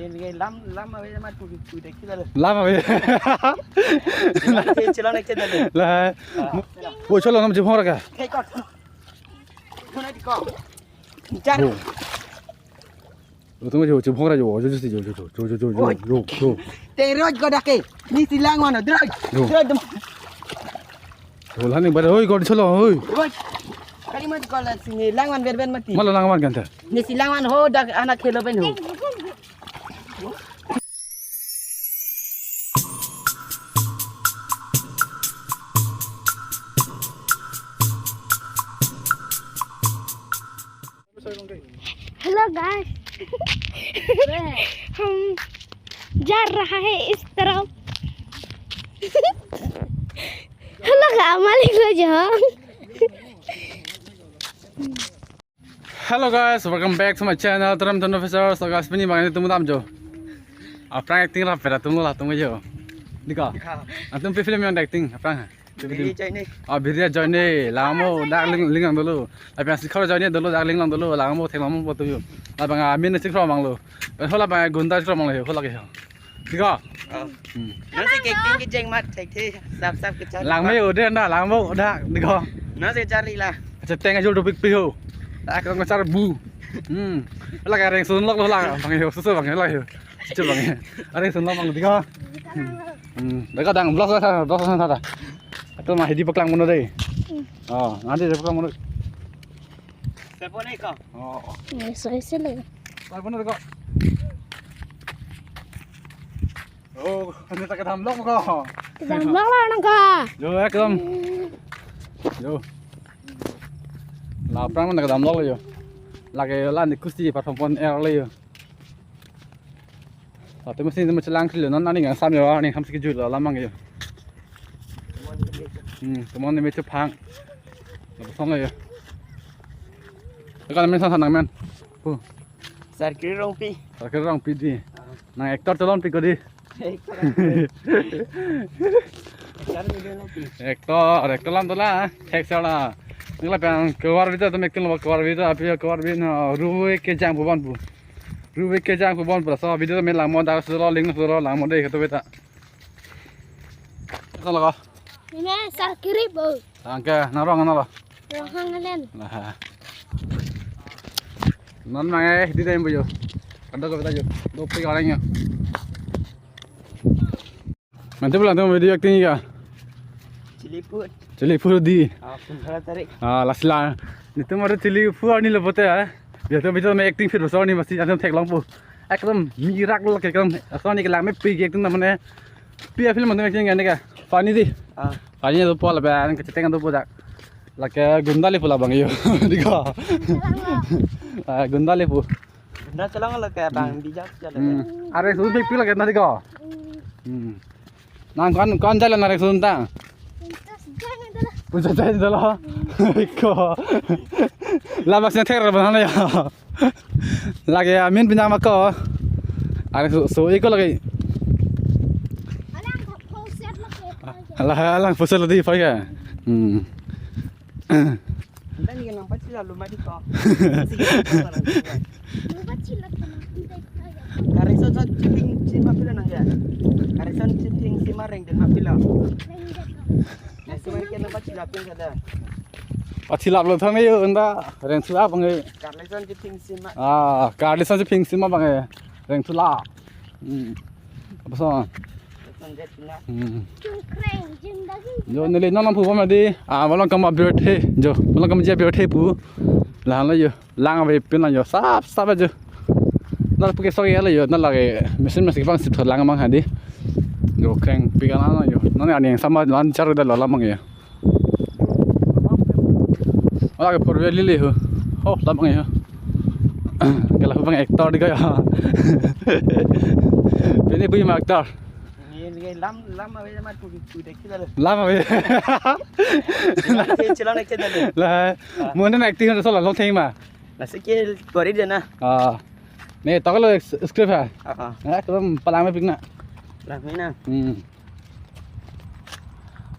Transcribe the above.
Ini lama aja mah tuh dek kita loh. Lama vậy. Chelo nek chelo deh. Là ủa cho nó chụp hoa ra kìa. Cái con. Con này thì con. Chặt. Tunggu chụp hoa ra rồi. Terus kau dah ke. Ni silang mana? Terus. Terus dem. Rồi hắn này bắt đầu ơi con đi cho lo ơi. Kali mati kau lah sini langwan ben mati. Malah langawan kan ta. Ni silang mana ho dah anak kelo ben ho. Hello guys हम जा रहा है इस तरफ हेलो मालिक हो जाओ Hello guys, welcome back to my channel. Teram teman officer, so guys ini makanya tunggu tam jo. Apa acting lah, pada tunggu jo. Dika. Antum film yang acting apa? Ini cai ni. Video join ni, lama dah lingang dulu. Tapi yang sekarang join ni dulu dah lingang dulu, lama tengok lama buat tu. Tapi amin ni sekarang manglo. Kalau apa gunda sekarang manglo, kalau lagi. Dika. Nanti kek ke jeng mat cek the sap ke cari. Lama udah dah, lama udah. Dika. Nanti cari lah. Ceteng aja udah piho. Tak akan ngecar bu. Lagi ada yang sunlok loh lah, bang susu bang lagi. Cucu bang. Ada yang sunlok bang Dika. Dekat dang blok sana. Atau mah di peklang mana deh? Oh, nanti di peklang mana? Telepon ni kau. Oh, saya lagi telepon mana kau? Oh, ini tak ketam blok kau. kita malah nangka Yo, ketam. Yo. Lapang mana ketam blok yo. Lagi lah ni kusti performance air lagi yo. Tapi mesin itu macam langkah non ani ngan sam yo, ani ham sikit jual lamang yo. Teman ni macam pang. Lepas sana yo. Kalau mana sana men. Sarkir rompi. Sarkir orang pidi. Nang aktor calon pi kodi. Cari video nanti. Aktor lan tu lah. Cek sana. Ni lah yang keluar video tu mekin lah keluar video. Api keluar video. Ruwe kejang bukan bu. Ruwe kejang bukan bu. So video tu melang mau dah suruh link suruh lang mau deh kata beta. Sana kau. ini sarkiri bu Angke narong nalo. rohangan Nah. Non mangai di dalam bujo. Kada ko beta jo. Dopi orangnya. Nanti pulang tu video acting ya. Ciliput. Ciliput di. Pun tarik. Lasla. Itu mara Ciliput ni lepote ya. Dia tu video me acting fit besar ni mesti ada tek long pu. Ekdom mirak lo ekdom. Asal ni kelang me pi acting namanya. Pi film tu acting ni ka. Pani di. Pani tu pola ban kecetengan tu budak. Laki gundali pula bang iyo. Dika. Gundali pu. Dah celang lah kayak bang bijak jalan. Are sun pi lagi nanti ka. Nang kon jalan are sun ta. Puja jai dalo. Ko. Labasnya ter bana ya. Lagi amin pinjam ko. Are so iko lagi. Alang pusat lagi pa ya. Kita ni nampak sila lumah di kau. Karisan ciping cima pila nang ya. Karisan ciping cima reng dan pila. Nasi mereka nampak sila pun ada. Atilap lo thang ayo anda reng sula bangai. Karisan ciping cima. Karisan ciping cima bangai. Reng sula. Apa so? Jo nilai nong pu pama di. Malang kam abirte. Jo malang kam jia abirte pu. Lang la yo. Lang abe pin la yo. Sap aja. Nala puke so ya la yo. Nala ke mesin bang sip lang mang hadi. Jo keng pikan ana yo. Nani ani sama lan car da la mang ya. Ala ke por lili ho. Oh lamang ya. Kala bang aktor di ka. Ini punya aktor. Ini lama aja mah tuh dek kita loh. Lama vậy. Celang nek chelo deh. Là muốn nó acting là sao là long thêm mà. Lah sikit kori dia na. Nih tao cái script à? Ah. Cái đó palang mới pin nè. Lah mina.